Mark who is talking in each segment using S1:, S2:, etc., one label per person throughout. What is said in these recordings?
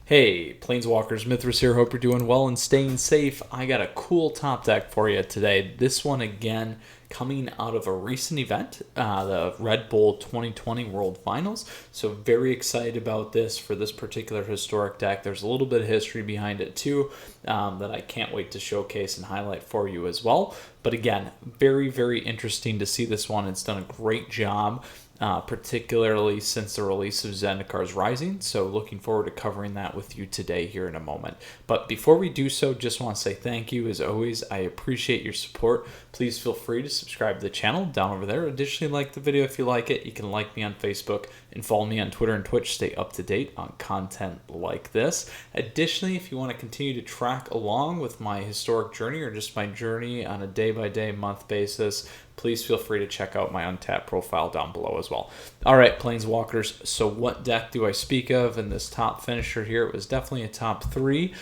S1: Hey, Planeswalkers, Mythras here. Hope you're doing well and staying safe. I got a cool top deck for you today. This one, again, coming out of a recent event, the Redbull 2020 World Finals. So very excited about this for this particular historic deck. There's a little bit of history behind it too that I can't wait to showcase and highlight for you as well. But again, very, very interesting to see this one. It's done a great job. Particularly since the release of Zendikar Rising. So looking forward to covering that with you today here in a moment. But before we do so, just want to say thank you. As always, I appreciate your support. Please feel free to subscribe to the channel down over there. Additionally, like the video if you like it. You can like me on Facebook and follow me on Twitter and Twitch. Stay up to date on content like this. Additionally, if you want to continue to track along with my historic journey or just my journey on a day-by-day, month basis, please feel free to check out my Untapped profile down below as well. All right, Planeswalkers, so what deck do I speak of in this top finisher here? It was definitely a top three.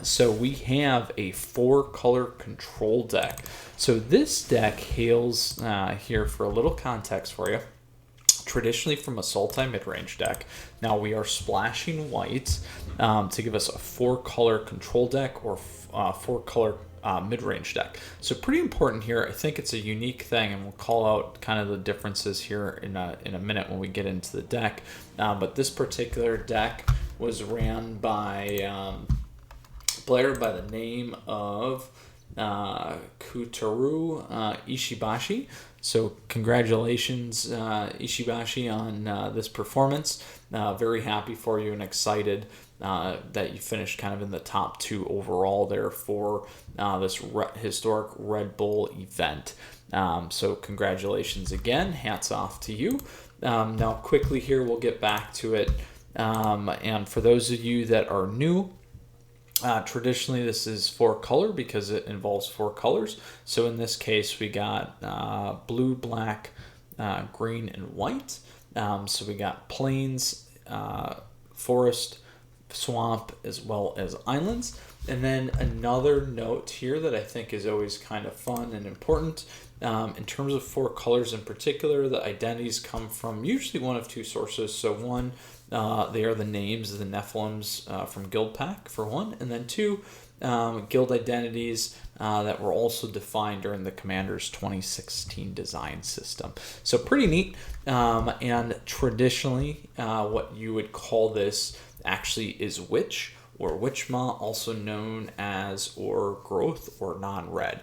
S1: So we have a 4-color control deck. So this deck hails here for a little context for you. Traditionally from a Sultai Midrange deck. Now we are splashing white to give us a 4-color control deck or 4-color mid-range deck. So pretty important here. I think it's a unique thing, and we'll call out kind of the differences here in a minute when we get into the deck. But this particular deck was ran by a player by the name of Kutaru Ishibashi. So congratulations, Ishibashi, on this performance. Very happy for you and excited that you finished kind of in the top 2 overall there for this historic Red Bull event. So congratulations again. Hats off to you. Now quickly here, we'll get back to it. And for those of you that are new, traditionally this is 4-color because it involves 4 colors. So in this case we got blue, black, green, and white. So we got plains, forest, swamp, as well as islands. And then another note here that I think is always kind of fun and important, in terms of 4 colors in particular, the identities come from usually one of 2 sources. So one, they are the names of the Nephilims from Guild Pack for one, and then 2, guild identities that were also defined during the Commander's 2016 design system. So pretty neat. And traditionally, what you would call this actually is Witch or Witchma, also known as or growth or non-red,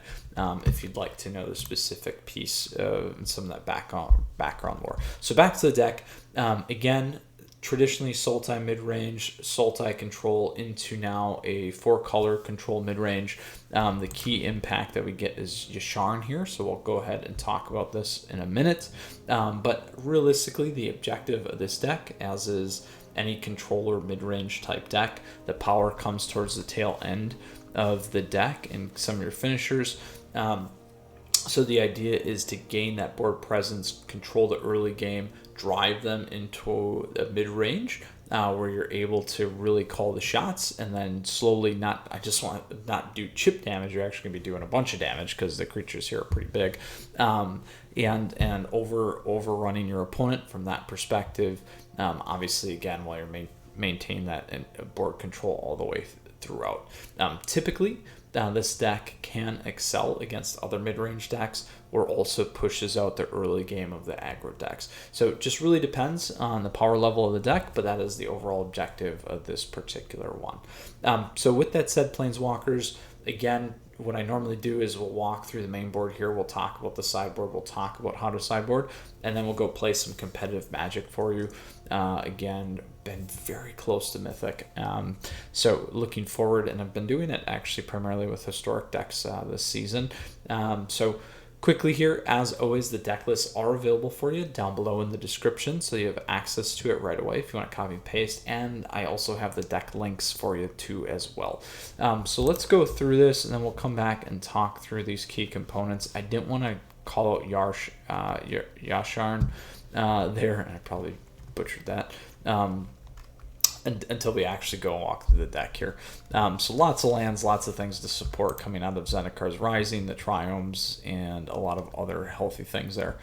S1: if you'd like to know the specific piece and some of that background lore. So back to the deck. Again, traditionally Sultai mid-range, Sultai control into now a 4-color control mid-range. The key impact that we get is Yasharn here, so we'll go ahead and talk about this in a minute. But realistically, the objective of this deck, as is any controller mid-range type deck, the power comes towards the tail end of the deck and some of your finishers. So the idea is to gain that board presence, control the early game, drive them into a mid-range where you're able to really call the shots, and then slowly I just want to not do chip damage. You're actually going to be doing a bunch of damage because the creatures here are pretty big, and overrunning your opponent from that perspective. Obviously, again, while you're maintain that board control all the way throughout. Typically, this deck can excel against other mid-range decks or also pushes out the early game of the aggro decks. So it just really depends on the power level of the deck, but that is the overall objective of this particular one. So with that said, Planeswalkers, again, what I normally do is we'll walk through the main board here. We'll talk about the sideboard. We'll talk about how to sideboard, and then we'll go play some competitive Magic for you. Again, been very close to Mythic. So looking forward, and I've been doing it actually primarily with historic decks this season. So quickly here, as always, the deck lists are available for you down below in the description, so you have access to it right away if you want to copy and paste, and I also have the deck links for you too as well. So let's go through this, and then we'll come back and talk through these key components. I didn't want to call out Yasharn there, and I probably butchered that. Until we actually go and walk through the deck here. So lots of lands, lots of things to support coming out of Zendikar Rising, the Triomes, and a lot of other healthy things there.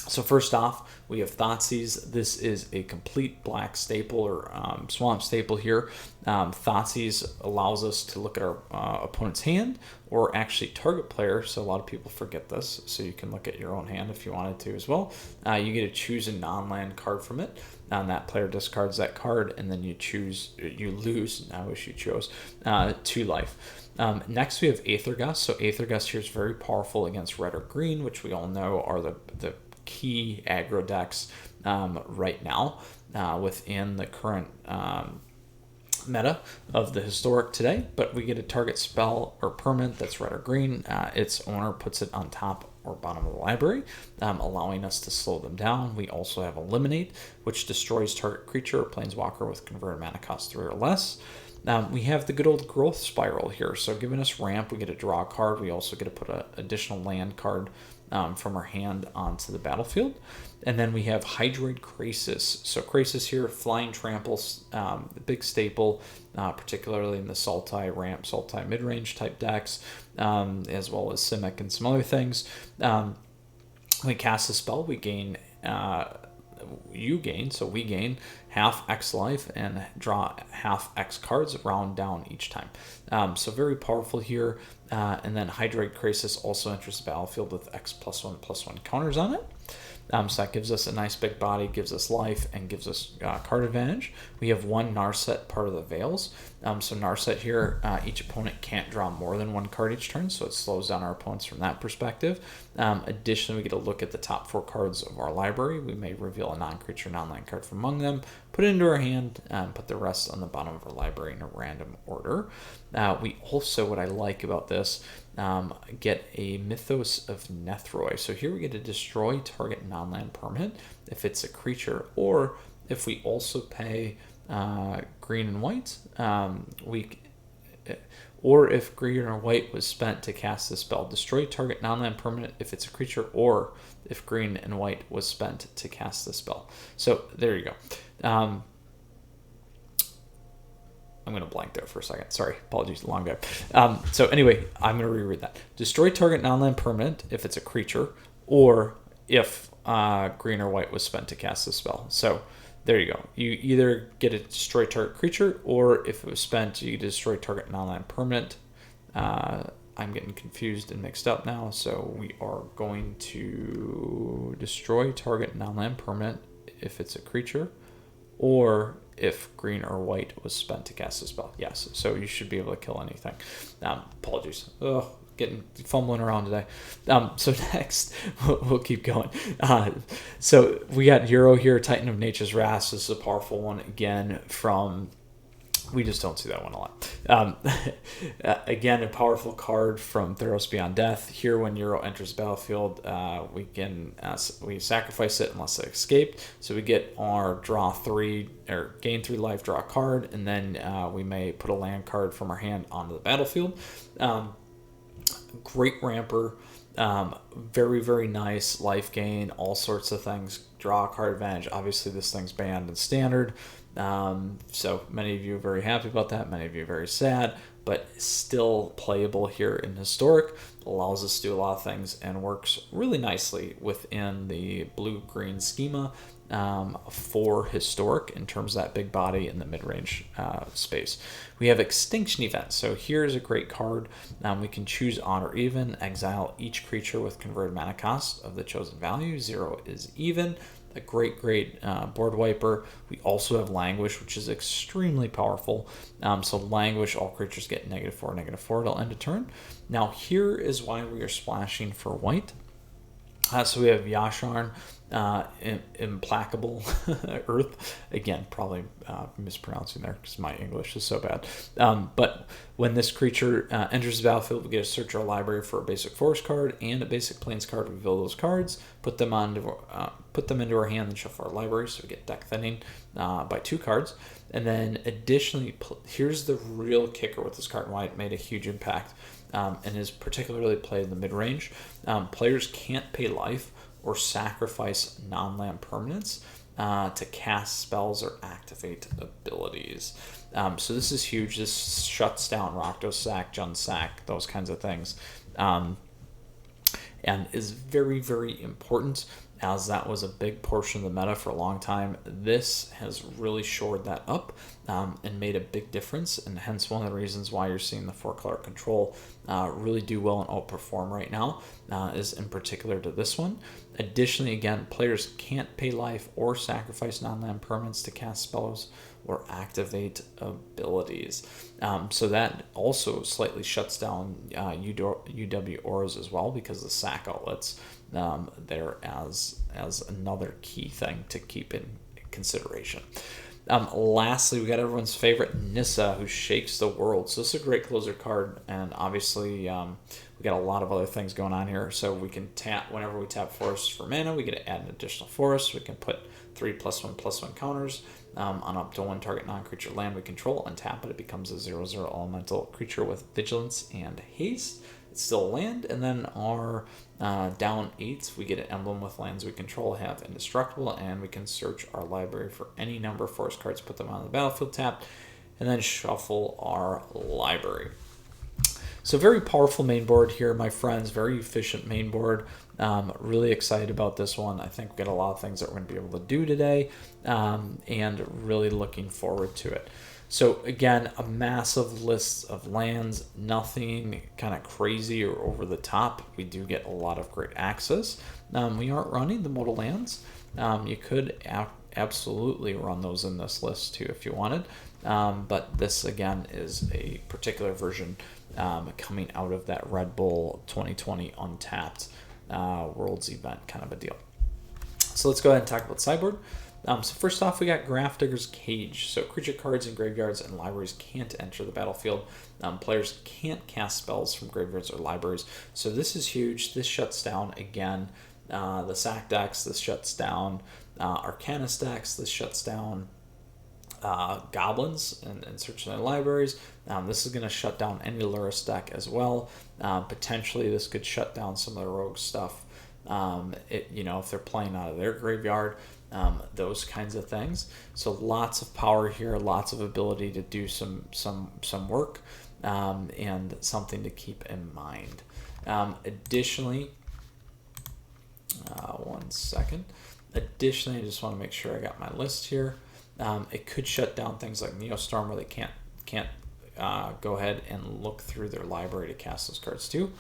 S1: So first off, we have Thoughtseize. This is a complete black staple or swamp staple here. Thoughtseize allows us to look at our opponent's hand or actually target player. So a lot of people forget this. So you can look at your own hand if you wanted to as well. You get to choose a non-land card from it. And that player discards that card, and then you lose. I wish you chose 2 life. Next, we have Aether Gust. So Aether Gust here is very powerful against red or green, which we all know are the key aggro decks right now within the current meta of the historic today. But we get a target spell or permanent that's red or green. Its owner puts it on top or bottom of the library, allowing us to slow them down. We also have Eliminate, which destroys target creature or planeswalker with converted mana cost 3 or less. We have the good old growth spiral here. So giving us ramp, we get to draw a card. We also get to put an additional land card from our hand onto the battlefield. And then we have Hydroid Krasis. So Krasis here, flying tramples, the big staple, particularly in the Sultai ramp, Sultai midrange type decks, as well as Simic and some other things. We cast a spell, we gain we gain half X life and draw half X cards, round down each time. So very powerful here. And then Hydroid Krasis also enters the battlefield with X+1/+1 counters on it. So that gives us a nice big body, gives us life, and gives us card advantage. We have 1 Narset, part of the Veils. So Narset here, each opponent can't draw more than 1 card each turn, so it slows down our opponents from that perspective. Additionally, we get to look at the top 4 cards of our library. We may reveal a non-creature, non-land card from among them, put it into our hand, and put the rest on the bottom of our library in a random order. We also, what I like about this, get a Mythos of Nethroi. So here we get to destroy target non-land permanent if it's a creature, or if we also pay green and white, or if green or white was spent to cast the spell. Destroy target non-land permanent if it's a creature, or if green and white was spent to cast the spell. So there you go. I'm going to blank there for a second. Sorry, apologies, long guy. So anyway, I'm going to reread that. Destroy target non-land permanent if it's a creature, or if green or white was spent to cast the spell. So there you go. You either get to destroy target creature, or if it was spent, you destroy target non-land permanent. I'm getting confused and mixed up now. So we are going to destroy target non-land permanent if it's a creature, or if green or white was spent to cast a spell. Yes, so you should be able to kill anything. Apologies. Getting fumbling around today. So next, we'll keep going. So we got Euro here, Titan of Nature's Wrath. This is a powerful one again from... We just don't see that one a lot. Again, a powerful card from Theros Beyond Death. Here, when Euro enters the battlefield, we sacrifice it unless it escaped. So we get our draw 3 or gain 3 life, draw a card, and then we may put a land card from our hand onto the battlefield. Great ramper, very, very nice life gain, all sorts of things. Draw a card advantage. Obviously, this thing's banned in Standard. So many of you are very happy about that, many of you are very sad, but still playable here in Historic. Allows us to do a lot of things and works really nicely within the blue-green schema for Historic in terms of that big body in the mid-range space. We have Extinction Event. So here's a great card. We can choose odd or even, exile each creature with converted mana cost of the chosen value. 0 is even. A great board wiper. We also have Languish, which is extremely powerful. So Languish, all creatures get -4/-4 till end of turn. Now here is why we are splashing for white. So we have Yasharn, Implacable Earth. Again, probably mispronouncing there because my English is so bad. But when this creature enters the battlefield, we get to search our library for a basic forest card and a basic plains card. Reveal those cards, put them into our hand, and shuffle our library. So we get deck thinning by 2 cards. And then additionally, here's the real kicker with this card and why it made a huge impact. And is particularly played in the mid-range. Players can't pay life or sacrifice non-land permanents to cast spells or activate abilities. So this is huge. This shuts down Rakdos Sack, Jund Sack, those kinds of things. And is very, very important. as that was a big portion of the meta for a long time. This has really shored that up and made a big difference, and hence one of the reasons why you're seeing the 4-color control really do well and outperform right now, is in particular to this one. Additionally, again, players can't pay life or sacrifice non-land permanents to cast spells or activate abilities. So that also slightly shuts down UW auras as well, because the sack outlets there as another key thing to keep in consideration. Lastly, we got everyone's favorite Nissa, who shakes the world. So this is a great closer card, and obviously we got a lot of other things going on here. So we can tap, whenever we tap forest for mana, we get to add an additional forest. We can put 3+1/+1 counters on up to one target non-creature land we control. Untap it, it becomes a 0/0 elemental creature with vigilance and haste. It's still a land, and then our down 8s, we get an emblem with lands we control have indestructible, and we can search our library for any number of forest cards, put them on the battlefield tapped, and then shuffle our library. So very powerful main board here, my friends. Very efficient main board. Really excited about this one. I think we've got a lot of things that we're going to be able to do today, and really looking forward to it. So again, a massive list of lands, nothing kind of crazy or over the top. We do get a lot of great access. We aren't running the modal lands. You could absolutely run those in this list too if you wanted. But this again is a particular version coming out of that Redbull 2020 Untapped Worlds event kind of a deal. So let's go ahead and talk about sideboard. So first off, we got Grafdigger's Cage. So creature cards in graveyards and libraries can't enter the battlefield. Players can't cast spells from graveyards or libraries. So this is huge. This shuts down, again, the sack decks. This shuts down Arcanist decks. This shuts down goblins and searching their libraries. This is going to shut down any Luris deck as well. Potentially, this could shut down some of the rogue stuff. If they're playing out of their graveyard. Those kinds of things. So lots of power here, lots of ability to do some work, and something to keep in mind. Additionally, one second. Additionally, I just want to make sure I got my list here. It could shut down things like Neostorm, where they can't go ahead and look through their library to cast those cards too.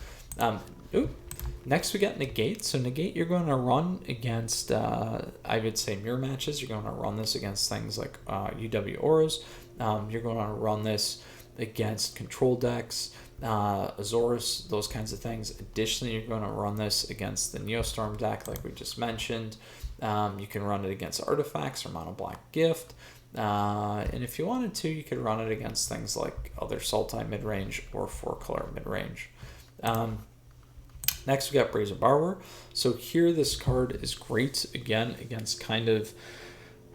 S1: Next we got Negate. So Negate, you're going to run against, I would say, mirror matches. You're going to run this against things like UW Auras. You're going to run this against control decks, Azorus, those kinds of things. Additionally, you're going to run this against the Neostorm deck, like we just mentioned. You can run it against artifacts or mono black gift. And if you wanted to, you could run it against things like other Sultai midrange or 4-color midrange. Next, we got Brazen Borrower. So here, this card is great again against kind of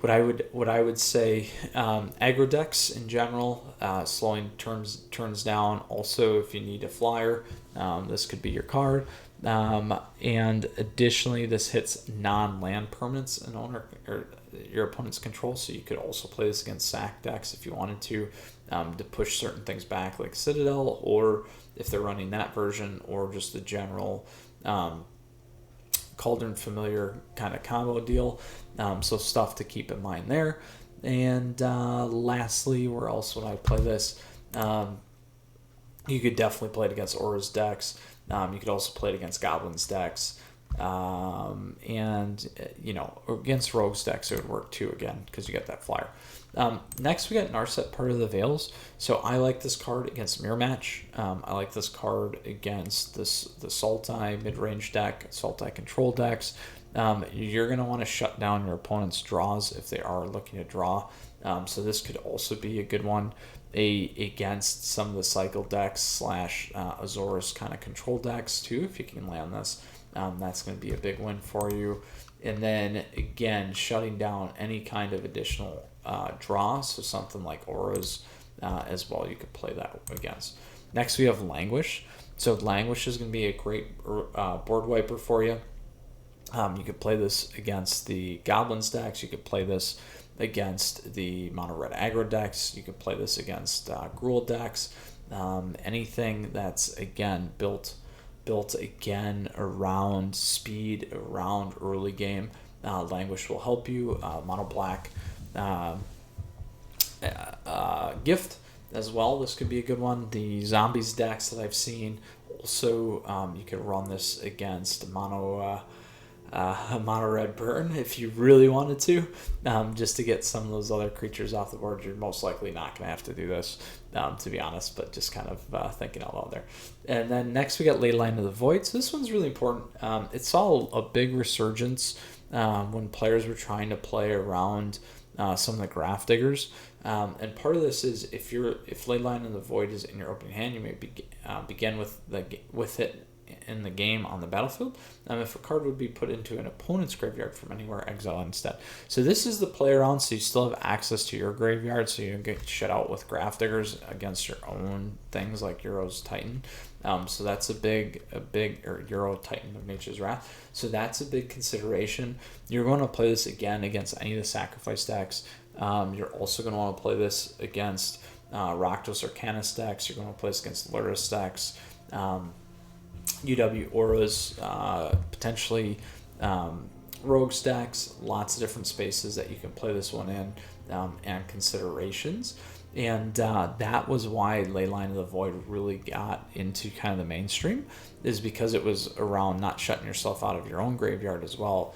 S1: what I would say aggro decks in general. Slowing turns down. Also, if you need a flyer, this could be your card. And additionally, this hits non-land permanents and owner or your opponent's control. So you could also play this against sack decks if you wanted to push certain things back, like Citadel, or if they're running that version, or just the general Cauldron Familiar kind of combo deal. So stuff to keep in mind there. And lastly, where else would I play this? You could definitely play it against Aura's decks. You could also play it against Goblins decks. And against Rogues decks, it would work too, again, because you got that flyer. Next, we got Narset, Part of the Veils. So I like this card against Mirror Match. I like this card against the Sultai mid-range deck, Sultai control decks. You're going to want to shut down your opponent's draws if they are looking to draw. So this could also be a good one against some of the cycle decks / Azorus kind of control decks too, if you can land this. That's going to be a big win for you. And then again, shutting down any kind of additional draw, so something like Auras as well, you could play that against. Next, we have Languish. So Languish is going to be a great board wiper for you. You could play this against the Goblins decks. You could play this against the mono red aggro decks. You could play this against Gruul decks. Anything that's, again, built built again around speed, around early game. Languish will help you. Mono black gift as well. This could be a good one. The zombies decks that I've seen also, you can run this against mono red burn if you really wanted to, just to get some of those other creatures off the board. You're most likely not going to have to do this, to be honest, but just kind of thinking out loud there. And then next we got Leyline of the Void. So this one's really important. It saw a big resurgence when players were trying to play around some of the graph diggers. And part of this is if Leyline of the Void is in your opening hand, you may begin with it in the game on the battlefield. If a card would be put into an opponent's graveyard from anywhere, exile instead. So this is the play around, so you still have access to your graveyard, so you don't get shut out with graph diggers against your own things like Euro's Titan. So that's a big or Euro Titan of Nature's Wrath. So that's a big consideration. You're going to play this again against any of the sacrifice decks. You're also going to want to play this against Rakdos Arcanus decks. You're going to play this against Luris decks. UW Auras, potentially rogue stacks, lots of different spaces that you can play this one in, and considerations. And that was why Leyline of the Void really got into kind of the mainstream, is because it was around not shutting yourself out of your own graveyard as well,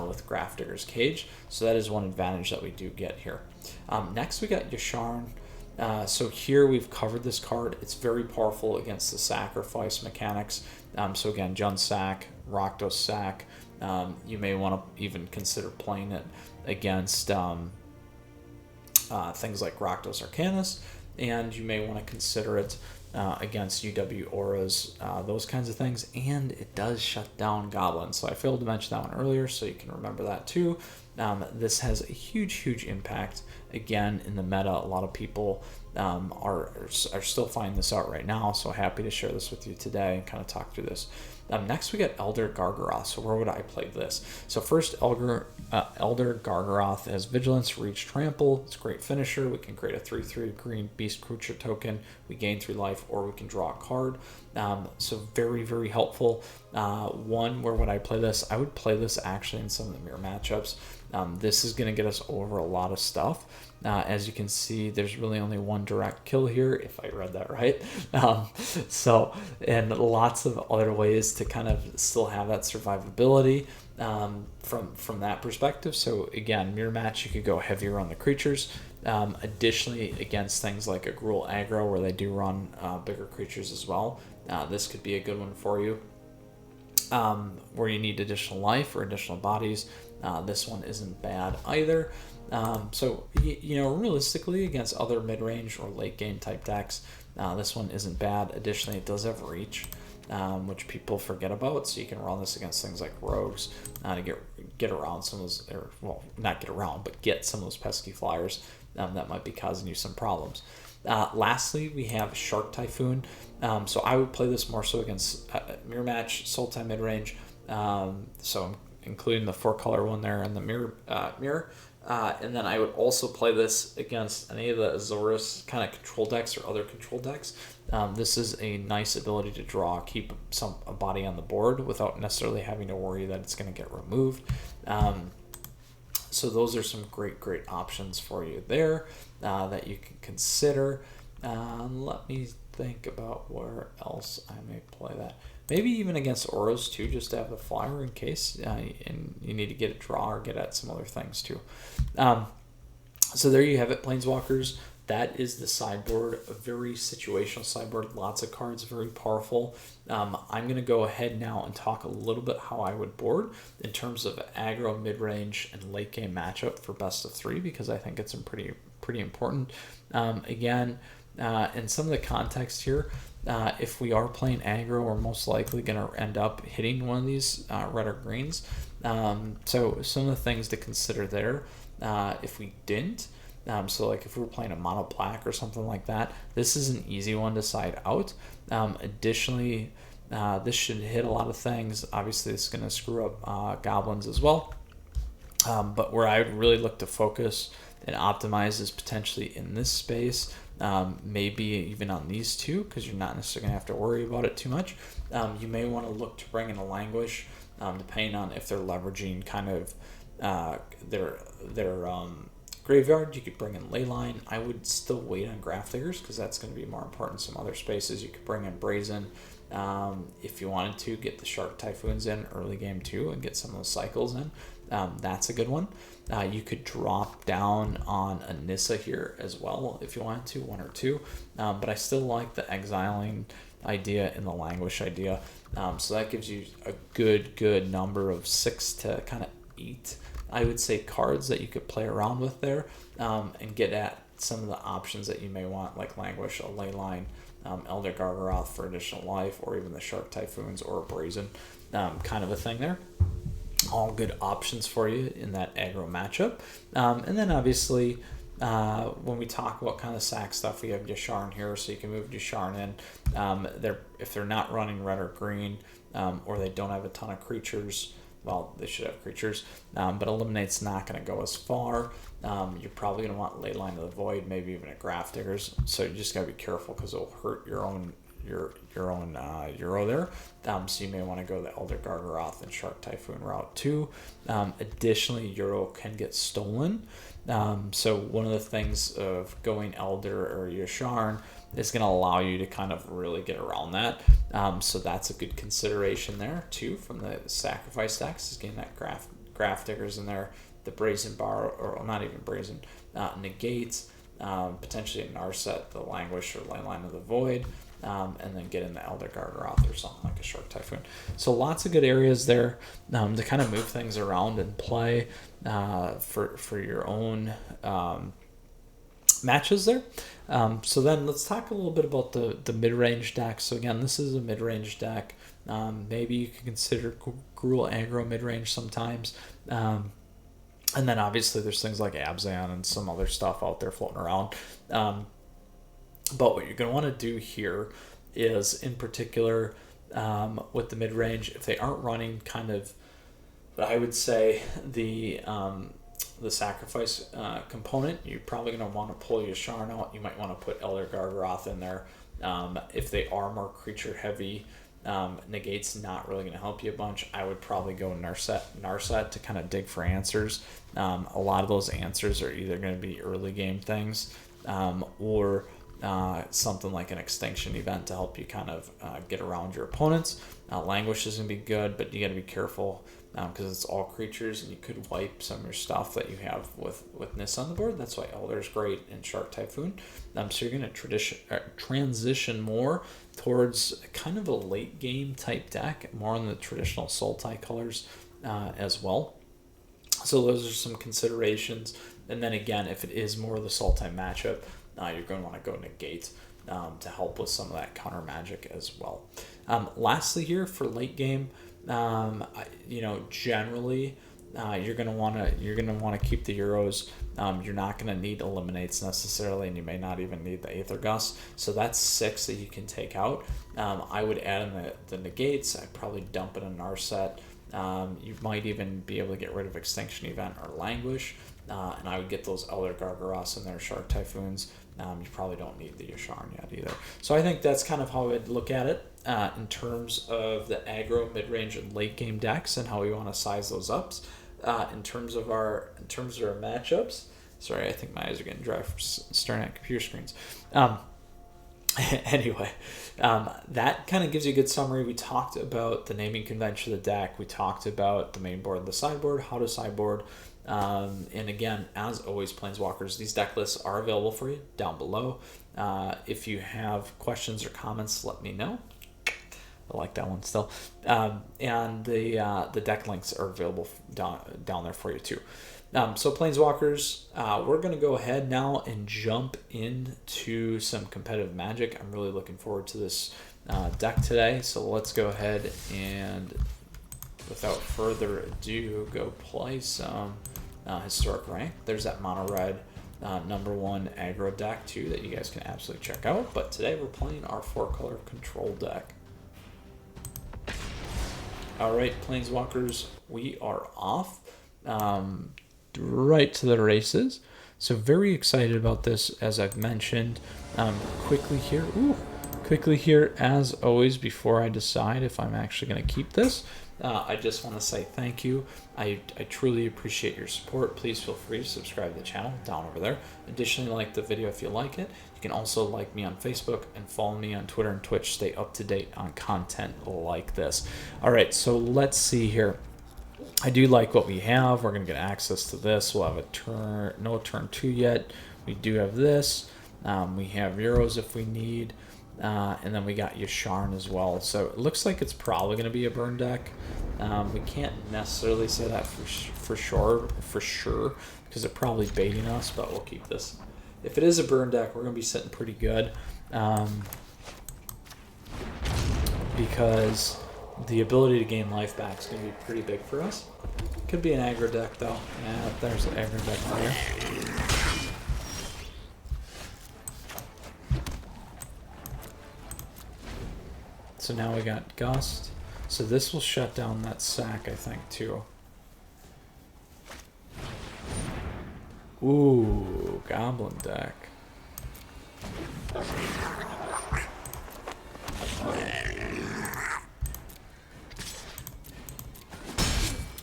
S1: with Graph Digger's Cage. So that is one advantage that we do get here. Next we got Yasharn. So here we've covered this card. It's very powerful against the sacrifice mechanics. So again, Jund sack, Rakdos sack. You may want to even consider playing it against things like Rakdos Arcanus, and you may want to consider it against UW Auras, those kinds of things. And it does shut down goblins. So I failed to mention that one earlier, so you can remember that too. This has a huge impact again in the meta. A lot of people are still finding this out right now, so happy to share this with you today and kind of talk through this. Next we got Elder Gargaroth. So where would I play this? So first, Elder Gargaroth has Vigilance, Reach, Trample. It's a great finisher. We can create a 3/3 green beast creature token. We gain 3 life, or we can draw a card. So very helpful. One, where would I play this? I would play this actually in some of the mirror matchups. This is going to get us over a lot of stuff. As you can see, there's really only one direct kill here, if I read that right. And lots of other ways to kind of still have that survivability from that perspective. So again, mirror match, you could go heavier on the creatures. Additionally, against things like a Gruul aggro, where they do run bigger creatures as well, this could be a good one for you. Where you need additional life or additional bodies, this one isn't bad either. So realistically, against other mid-range or late game type decks, this one isn't bad. Additionally, it does have reach, which people forget about, so you can run this against things like rogues to get around some of those, or well, not get around, but get some of those pesky flyers that might be causing you some problems. Lastly, we have Shark Typhoon. So I would play this more so against mirror match, Sultai mid-range, so including the 4-color one there and the mirror. And then I would also play this against any of the Azorius kind of control decks or other control decks. This is a nice ability to draw, keep a body on the board without necessarily having to worry that it's going to get removed. So those are some great options for you there that you can consider. Let me think about where else I may play that. Maybe even against Auras too, just to have the flyer in case and you need to get a draw or get at some other things too. So there you have it, Planeswalkers. That is the sideboard, a very situational sideboard, lots of cards, very powerful. I'm going to go ahead now and talk a little bit how I would board in terms of aggro, mid-range, and late game matchup for best of 3, because I think it's pretty important. Again, in some of the context here, if we are playing aggro, we're most likely going to end up hitting one of these red or greens. So some of the things to consider there, if we didn't, so like if we were playing a mono black or something like that, this is an easy one to side out. Additionally, this should hit a lot of things. Obviously, it's going to screw up goblins as well. But where I would really look to focus and optimizes potentially in this space. Maybe even on these two, because you're not necessarily going to have to worry about it too much. You may want to look to bring in a Languish, depending on if they're leveraging kind of their graveyard. You could bring in Leyline. I would still wait on Graph Diggers, because that's going to be more important in some other spaces. You could bring in Brazen. If you wanted to get the Shark Typhoons in early game too and get some of those cycles in, that's a good one. You could drop down on a Nissa here as well if you wanted to, one or two, but I still like the exiling idea and the Languish idea. So that gives you a good number of 6 to kind of 8, I would say, cards that you could play around with there, and get at some of the options that you may want, like Languish, a Leyline, Elder Gargaroth for additional life, or even the Shark Typhoons or a Brazen, kind of a thing there. All good options for you in that aggro matchup. And then obviously, when we talk about kind of sack stuff, we have Yasharn here, so you can move Yasharn in. If they're not running red or green, or they don't have a ton of creatures, well, they should have creatures, but Eliminate's not going to go as far. You're probably going to want Leyline of the Void, maybe even a Graph Diggers, so you just got to be careful, because it'll hurt your own Euro there. So you may want to go the Elder Gargaroth and Shark Typhoon route too. Additionally, Euro can get stolen. So one of the things of going Elder or Yasharn is going to allow you to kind of really get around that. So that's a good consideration there too from the sacrifice decks, is getting that Graph Diggers in there, the Brazen Bar, or not even Brazen, Negates, potentially a Narset, the Languish or Leyline of the Void, and then get in the Elder Gargaroth or something like a Shark Typhoon. So lots of good areas there to kind of move things around and play for your own matches there. So then let's talk a little bit about the mid-range deck. So again, this is a mid-range deck. Maybe you can consider Gruul aggro mid-range sometimes. And then obviously there's things like Abzan and some other stuff out there floating around. But what you're going to want to do here is, in particular, with the mid-range, if they aren't running kind of, I would say, the sacrifice component, you're probably going to want to pull Yasharn out. You might want to put Elder Gargaroth in there. If they are more creature-heavy, Negate's not really going to help you a bunch. I would probably go Narset to kind of dig for answers. A lot of those answers are either going to be early game things, or something like an extinction event to help you kind of get around your opponents. Languish is going to be good, but you got to be careful because it's all creatures, and you could wipe some of your stuff that you have with Nissa on the board. That's why Elder is great in Shark Typhoon. So you're going to transition more towards kind of a late game type deck, more on the traditional Sultai colors as well. So those are some considerations. And then again, if it is more of the Sultai matchup, you're going to want to go Negate to help with some of that counter magic as well. Lastly here for late game, generally you're going to want to keep the Euros. You're not going to need Eliminates necessarily, and you may not even need the Aether Gust. So that's 6 that you can take out. I would add in the Negates. I'd probably dump in a Narset. You might even be able to get rid of Extinction Event or Languish. And I would get those Elder Gargaroths in there, Shark Typhoons. You probably don't need the Yasharn yet either. So I think that's kind of how I'd look at it in terms of the aggro, mid-range, and late game decks and how we want to size those up. In terms of our matchups. Sorry, I think my eyes are getting dry from staring at computer screens. Anyway, that kind of gives you a good summary. We talked about the naming convention of the deck. We talked about the main board and the sideboard, how to sideboard. And again, as always, Planeswalkers, these deck lists are available for you down below. If you have questions or comments, let me know. I like that one still. And the deck links are available down there for you too. So Planeswalkers, we're going to go ahead now and jump into some competitive Magic. I'm really looking forward to this deck today. So let's go ahead and, without further ado, go play some Historic Rank. There's that mono red #1 aggro deck too that you guys can absolutely check out. But today we're playing our 4-color control deck. Alright, Planeswalkers, we are off right to the races. So very excited about this, as I've mentioned. Quickly here, as always, before I decide if I'm actually going to keep this, I just want to say thank you. I truly appreciate your support. Please feel free to subscribe to the channel down over there. Additionally, like the video if you like it. You can also like me on Facebook and follow me on Twitter and Twitch. Stay up to date on content like this. All right, so let's see here. I do like what we have. We're going to get access to this. We'll have a turn, no turn 2 yet. We do have this. We have Euros if we need. And then we got Yasharn as well. So it looks like it's probably going to be a burn deck. We can't necessarily say that for sure, because they're probably baiting us, but we'll keep this. If it is a burn deck, we're going to be sitting pretty good. Because the ability to gain life back is going to be pretty big for us. Could be an aggro deck, though. Yeah, there's an aggro deck there. So now we got Gust. So this will shut down that sack, I think, too. Ooh, Goblin deck.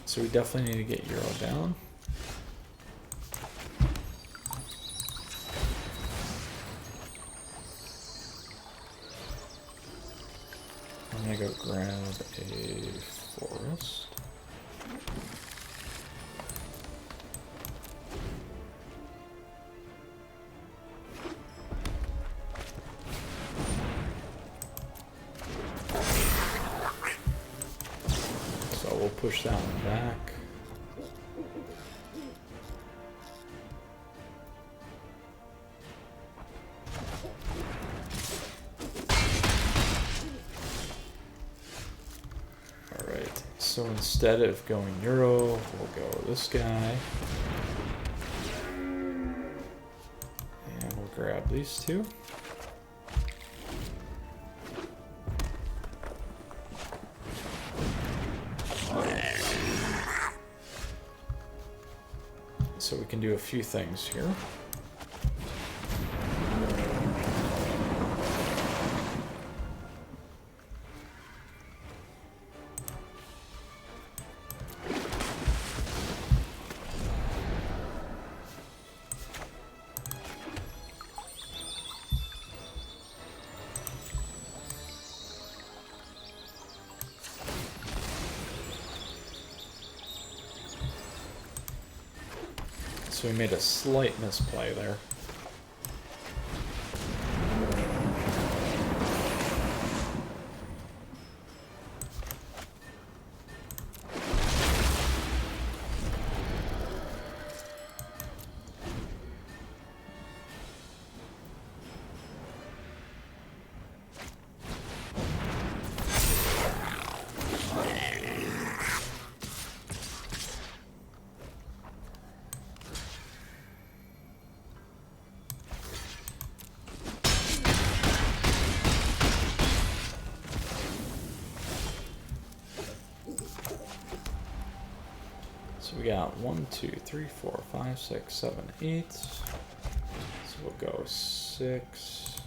S1: So we definitely need to get Euro down. I'm gonna go grab a forest. So we'll push that one back. So instead of going Euro, we'll go this guy. And we'll grab these two. So we can do a few things here. So we made a slight misplay there. So we got 1, 2, 3, 4, 5, 6, 7, 8. So we'll go 6.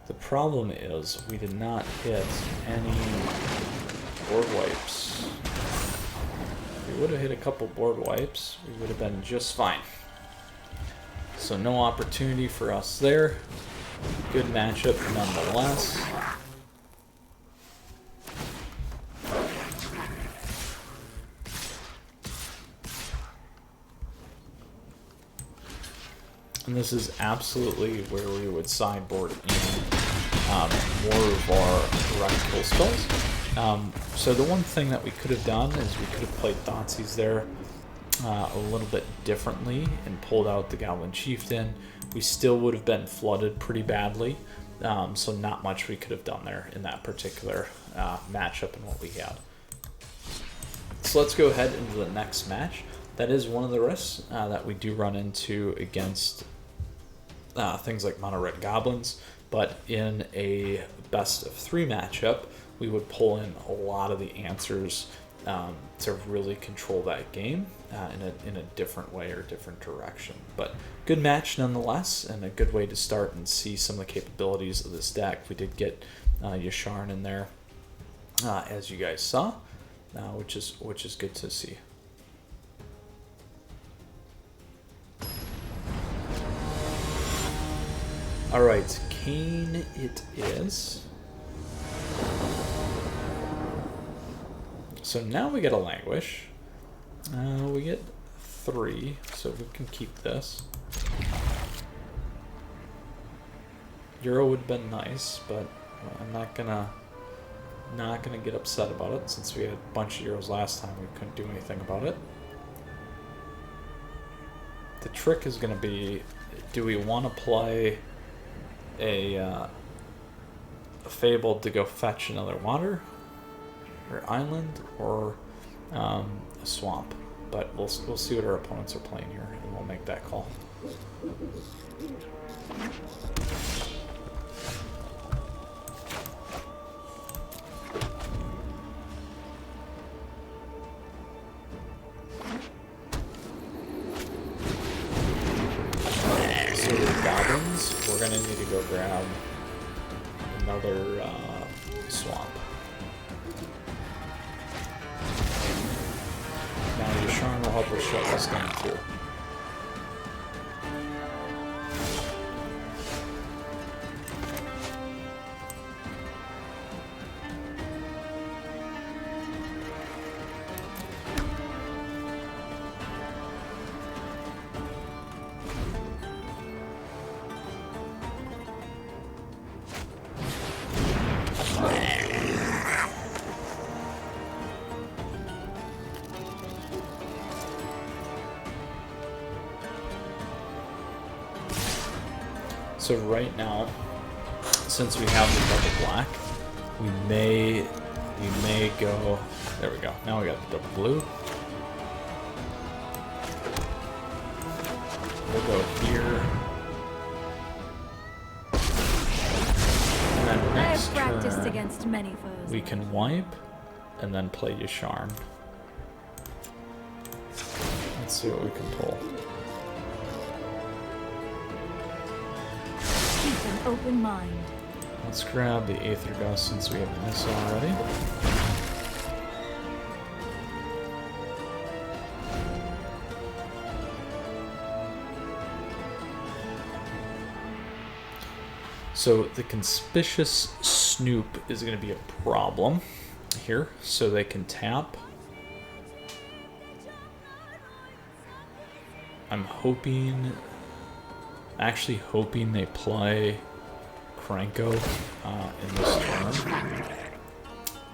S1: The problem is we did not hit any board wipes. If we would have hit a couple board wipes, we would have been just fine. So no opportunity for us there. Good matchup nonetheless. And this is absolutely where we would sideboard in more of our radical spells. So the one thing that we could have done is we could have played Thoughtseize there a little bit differently and pulled out the Goblin Chieftain. We still would have been flooded pretty badly, so not much we could have done there in that particular matchup and what we had. So let's go ahead into the next match. That is one of the risks that we do run into against things like mono red goblins, but in a best of 3 matchup, we would pull in a lot of the answers to really control that game in a different way or different direction. But good match nonetheless, and a good way to start and see some of the capabilities of this deck. We did get Yasharn in there, as you guys saw, which is good to see. All right, Kane it is. So now we get a Languish. We get 3, so we can keep this. Euro would have been nice, but I'm not gonna get upset about it since we had a bunch of Euros last time. We couldn't do anything about it. The trick is gonna be, do we want to play a Fabled to go fetch another water or island, or a swamp? But we'll see what our opponents are playing here, and we'll make that call. So the goblins, we're gonna need to go grab another swamp. Now Yasharn will help us shut this down too. So right now, since we have the double black, we may go. There we go. Now we got the double blue. We'll go here. And then next
S2: I have practiced
S1: turn,
S2: against many foes.
S1: we can wipe and then play Yasharn. Let's see what we can pull.
S2: Keep an open mind.
S1: Let's grab the Aether Dust since we have this already. So the Conspicuous Snoop is going to be a problem here. So they can tap. I'm actually hoping they play Krenko in this turn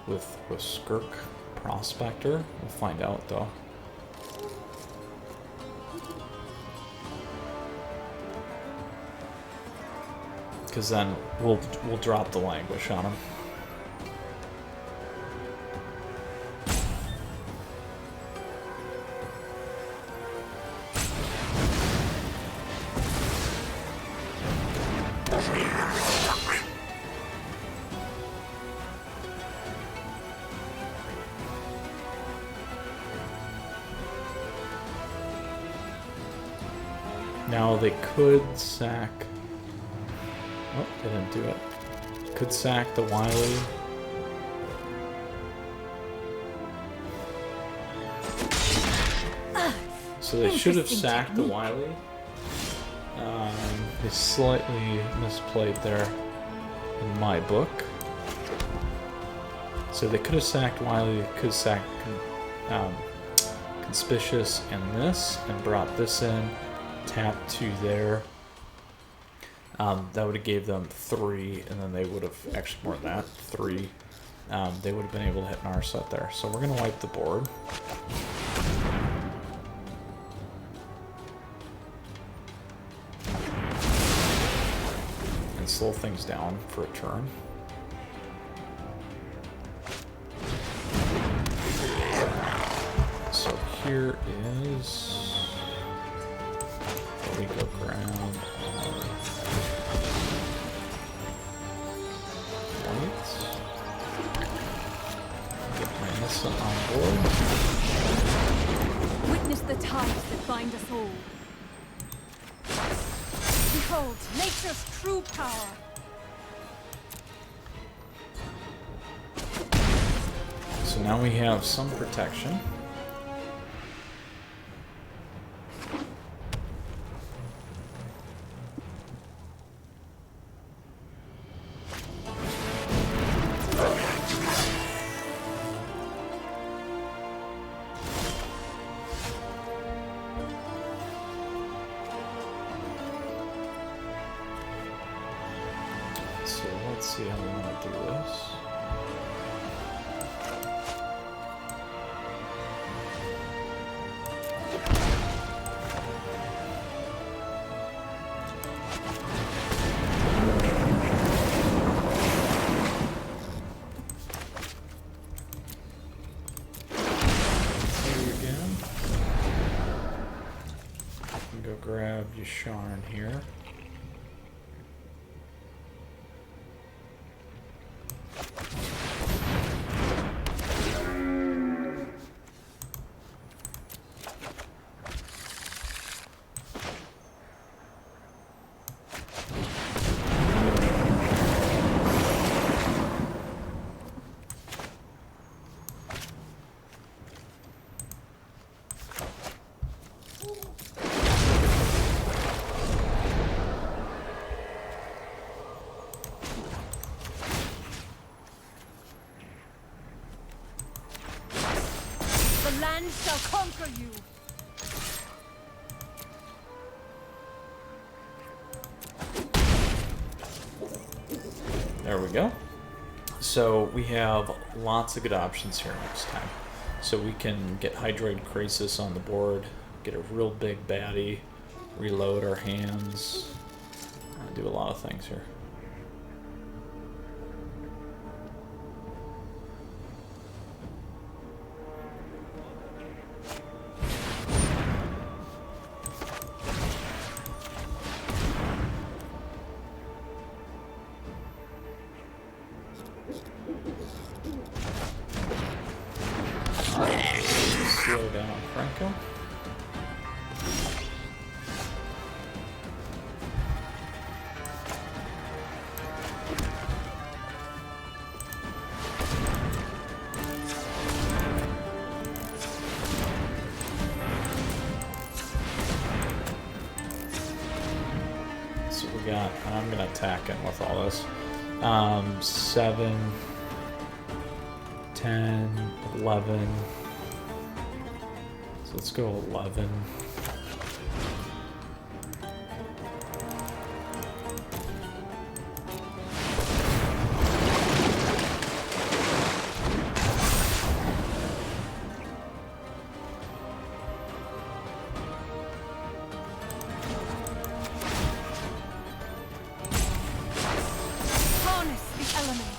S1: with Skirk Prospector. We'll find out though. Because then we'll drop the Languish on him. Now they could sack. Oh, they didn't do it. Could sack the Wily. So they should have sacked the Wily. They slightly misplayed there in my book. So they could have sacked Wily, they could have sacked Conspicuous and this, and brought this in, tapped 2 there. That would have gave them 3, and then they would have, actually more than that, 3. They would have been able to hit an Narset there. So we're going to wipe the board. And slow things down for a turn. So here is... we go ground. Get my Nissa on board.
S2: fool. Behold, nature's true power.
S1: So now we have some protection. So let's see how we want to do this. Go grab Yasharn here.
S2: The land shall conquer you.
S1: There we go. So we have lots of good options here next time. So we can get Hydroid Krasis on the board, get a real big baddie, reload our hands, do a lot of things here. Slow down Franco. So we got, I'm gonna attack him with all this. 7, 10, 11. So let's go 11.
S2: Harness the elements.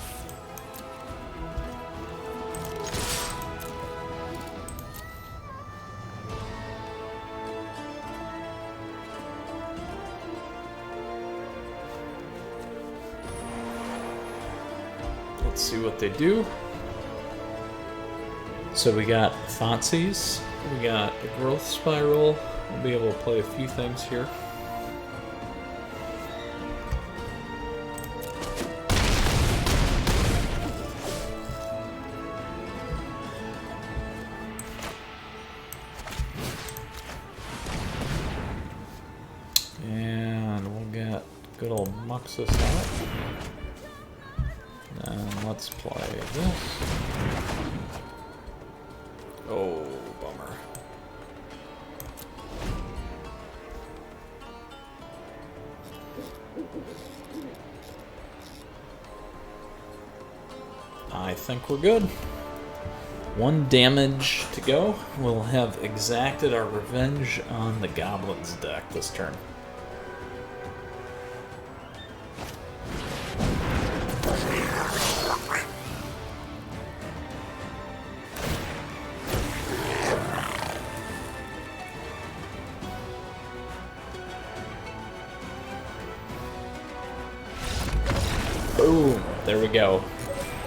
S1: Let's see what they do. So we got Thoughtseize, we got a Growth Spiral. We'll be able to play a few things here. And we'll get good old Muxus out. And let's play this. Oh, bummer. I think we're good. 1 damage to go. We'll have exacted our revenge on the goblins deck this turn. Boom! There we go.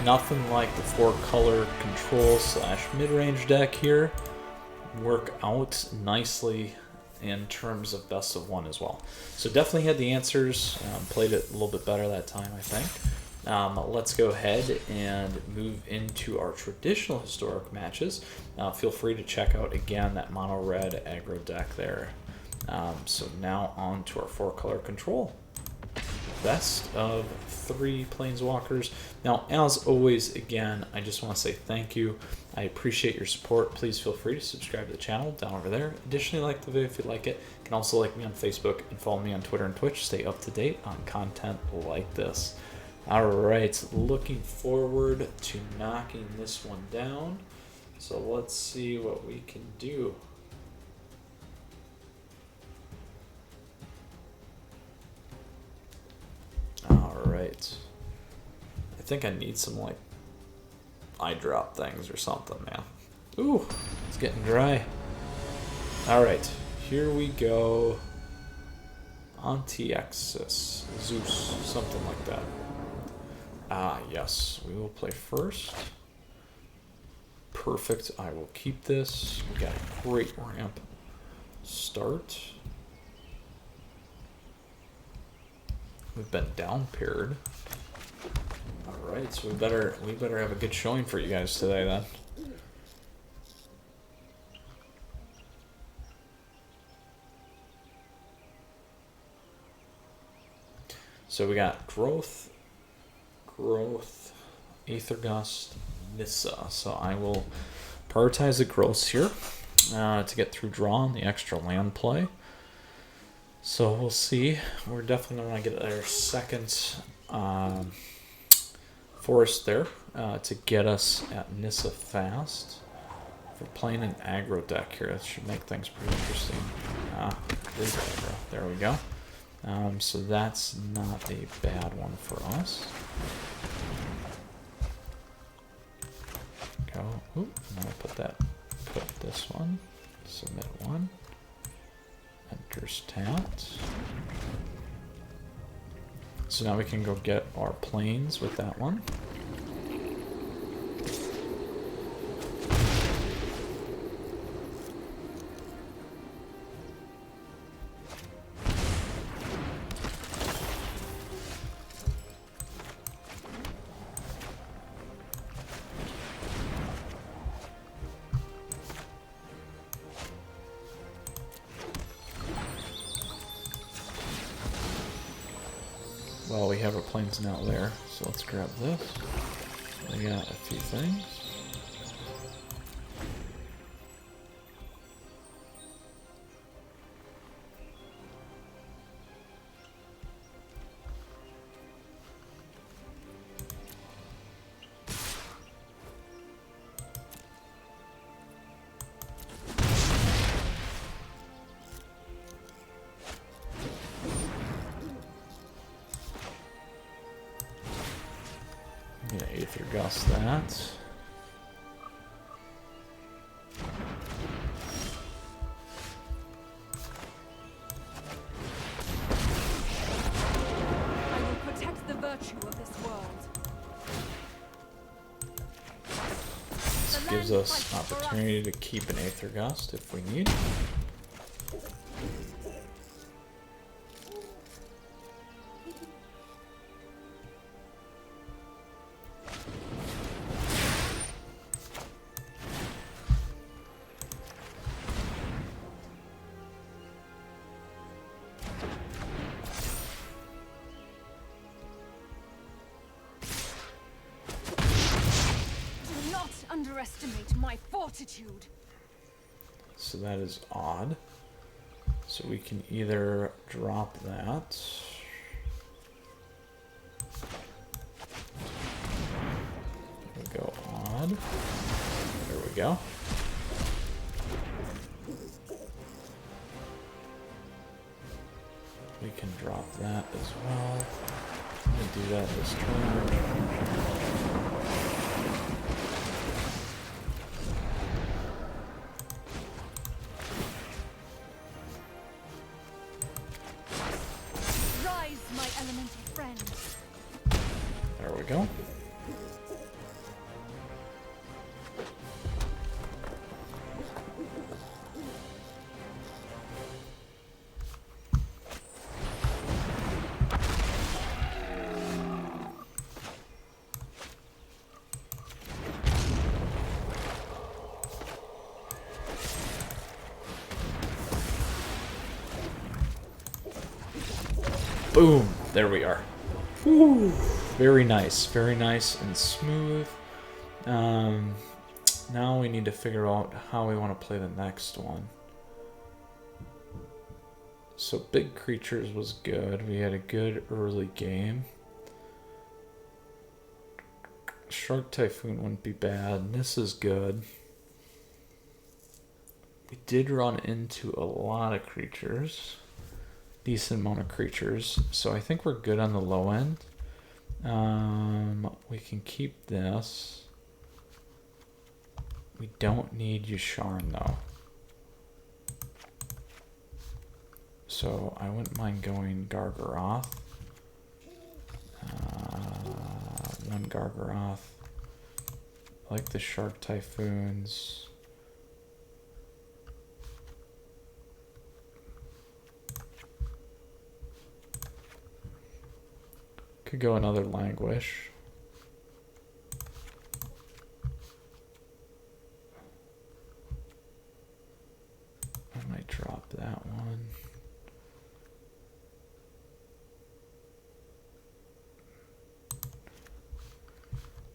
S1: Nothing like the 4-color control / mid-range deck here. Work out nicely in terms of best of one as well. So definitely had the answers, played it a little bit better that time, I think. Let's go ahead and move into our traditional historic matches. Feel free to check out again that mono red aggro deck there. So now on to our 4-color control. Best of 3 planeswalkers. Now, as always, again, I just want to say thank you. I appreciate your support. Please feel free to subscribe to the channel down over there. Additionally, like the video if you like it. You can also like me on Facebook and follow me on Twitter and Twitch. Stay up to date on content like this. All right, looking forward to knocking this one down. So let's see what we can do. Alright. I think I need some, like, eye drop things or something, man. Ooh, it's getting dry. Alright, here we go. Antiexis, Zeus, something like that. Ah, yes, we will play first. Perfect, I will keep this. We got a great ramp. Start. We've been down paired. Alright, so we better have a good showing for you guys today then. So we got growth, Aether Gust, Nissa. So I will prioritize the growths here to get through draw and the extra land play. So we'll see. We're definitely going to get our second forest there to get us at Nissa fast. If we're playing an aggro deck here, that should make things pretty interesting. There's aggro. There we go. So that's not a bad one for us. Go. Oop, now put this one. Submit one. Enters tapped. So now we can go get our planes with that one. Well, we have our planes now there, so let's grab this. We got a few things. I'm gonna Aether Gust that.
S2: I will protect the virtue of this world.
S1: This gives us opportunity to keep an Aether Gust if we need.
S2: Underestimate my fortitude.
S1: So that is odd. So we can either drop that. There we go, odd. There we go. We can drop that as well. I'm gonna do that this turn. There we go. Boom! There we are. Woo! Very nice and smooth. Now we need to figure out how we want to play the next one. So big creatures was good. We had a good early game. Shark Typhoon wouldn't be bad. This is good. We did run into a lot of creatures. Decent amount of creatures. So I think we're good on the low end. We can keep this. We don't need Yasharn though. So I wouldn't mind going Gargaroth. One Gargaroth. I like the Shark Typhoons. Could go another Languish. I might drop that one.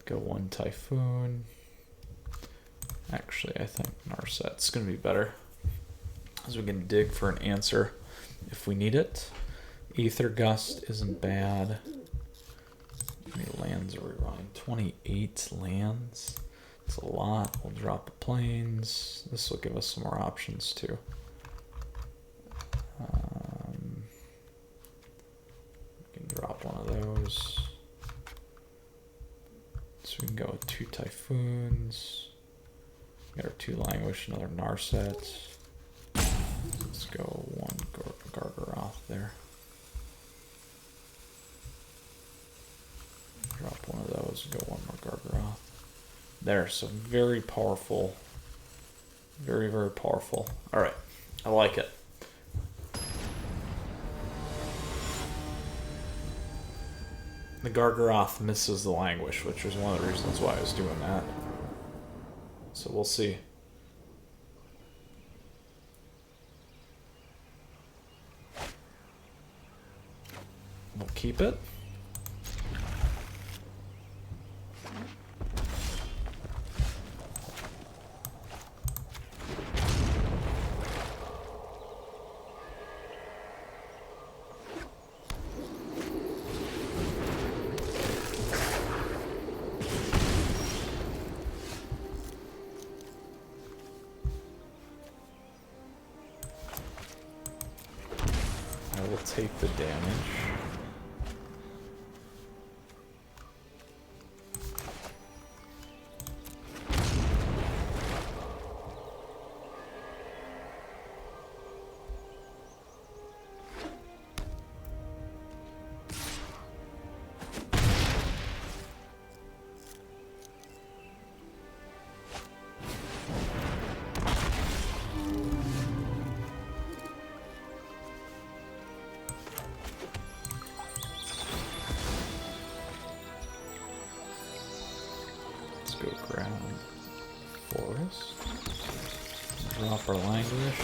S1: Go one Typhoon. Actually, I think Narset's going to be better, as we can dig for an answer if we need it. Aether Gust isn't bad. How many lands are we running? 28 lands. It's a lot. We'll drop the plains. This will give us some more options too. We can drop one of those. So we can go with 2 Typhoons. Got our 2 Languish, another Narset. Let's go one Gargaroth there. Drop one of those and go one more Gargaroth. There, so very powerful. Very, very powerful. Alright, I like it. The Gargaroth misses the Languish, which was one of the reasons why I was doing that. So we'll see. We'll keep it. Take the damage. Go ground forest. Drop our Languish.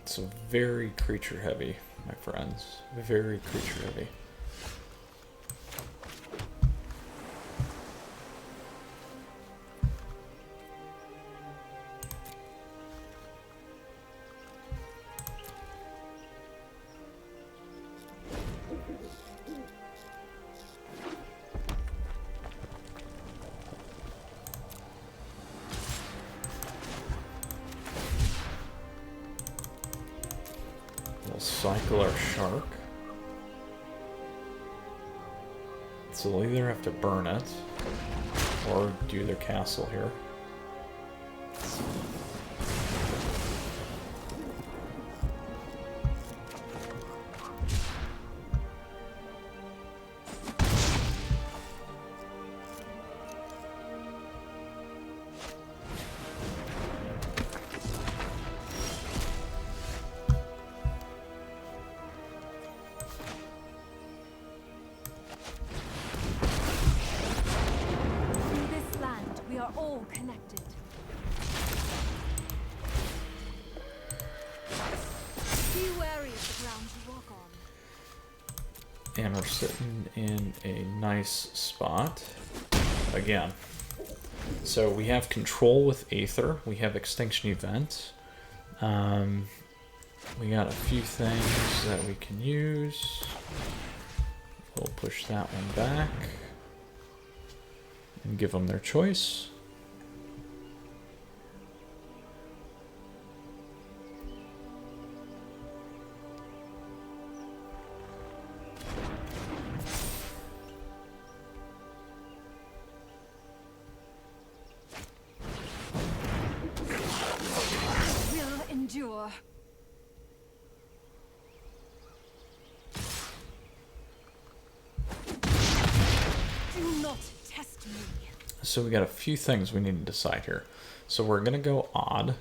S1: So very creature heavy, my friends. Very creature heavy. We'll cycle our shark. So they'll either have to burn it or do their castle here.
S2: all connected. Be wary of the ground you walk on.
S1: And we're sitting in a nice spot again. So we have control with Aether. We have Extinction Event. We got a few things that we can use. We'll push that one back and give them their choice.
S2: Will endure. Do not test me.
S1: So we got a few things we need to decide here. So we're gonna go odd,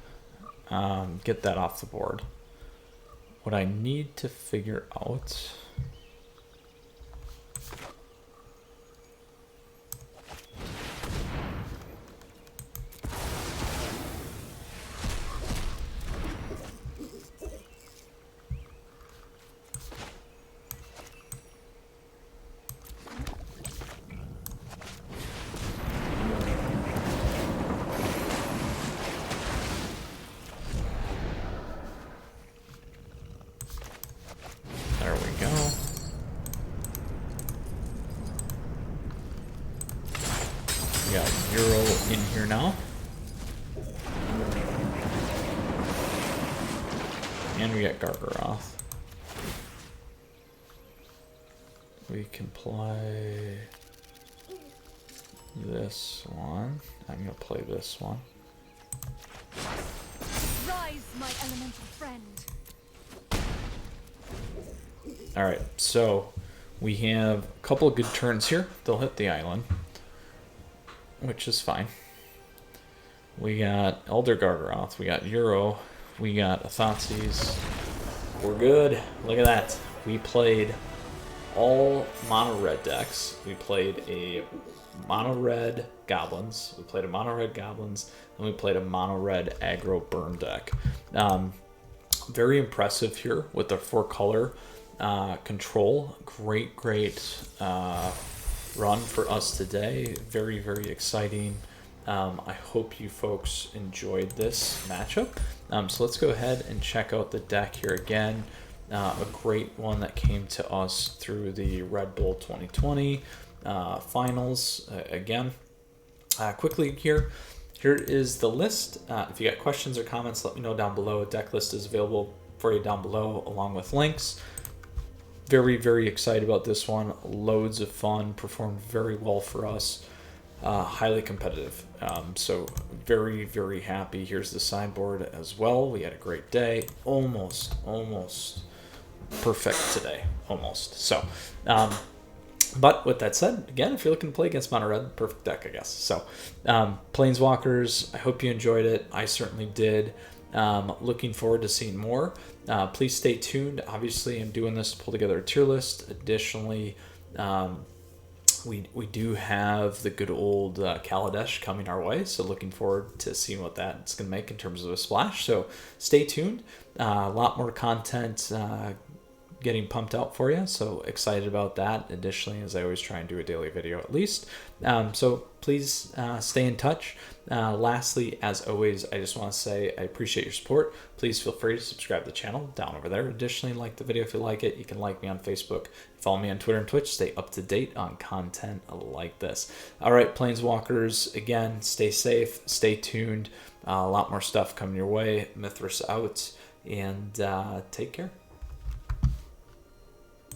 S1: get that off the board. What I need to figure out. There we go. We got Euro in here now. And we got Gargaroth. We can play this one. I'm gonna play this one.
S2: Rise, my elemental friend.
S1: Alright, so we have a couple of good turns here. They'll hit the island, which is fine. We got Elder Gargaroth, we got Euro, we got Athatsis. We're good. Look at that. We played all mono red decks. We played a mono red goblins. We played a mono red goblins, and we played a mono red aggro burn deck. Very impressive here with the 4-color control. Great run for us today. Very exciting. I hope you folks enjoyed this matchup. So let's go ahead and check out the deck here again. A great one that came to us through the Redbull 2020 finals. Again, quickly here is the list. If you got questions or comments, let me know down below. Deck list is available for you down below along with links. Very excited about this one. Loads of fun. Performed very well for us. Highly competitive. So very happy. Here's the sideboard as well. We had a great day. Almost perfect today. Almost. So, but with that said, again, if you're looking to play against mono red, perfect deck, I guess. So, Planeswalkers, I hope you enjoyed it. I certainly did. Looking forward to seeing more. Please stay tuned. Obviously, I'm doing this to pull together a tier list. Additionally, we do have the good old Kaladesh coming our way, so looking forward to seeing what that's going to make in terms of a splash. So stay tuned. A lot more content getting pumped out for you, so excited about that. Additionally, as I always try and do a daily video at least. So please stay in touch. Lastly, as always, I just want to say I appreciate your support. Please feel free to subscribe to the channel down over there. Additionally, like the video if you like it. You can like me on Facebook, follow me on Twitter and Twitch. Stay up to date on content like this. All right, Planeswalkers, again, stay safe, stay tuned. A lot more stuff coming your way. Mythras out, and take care.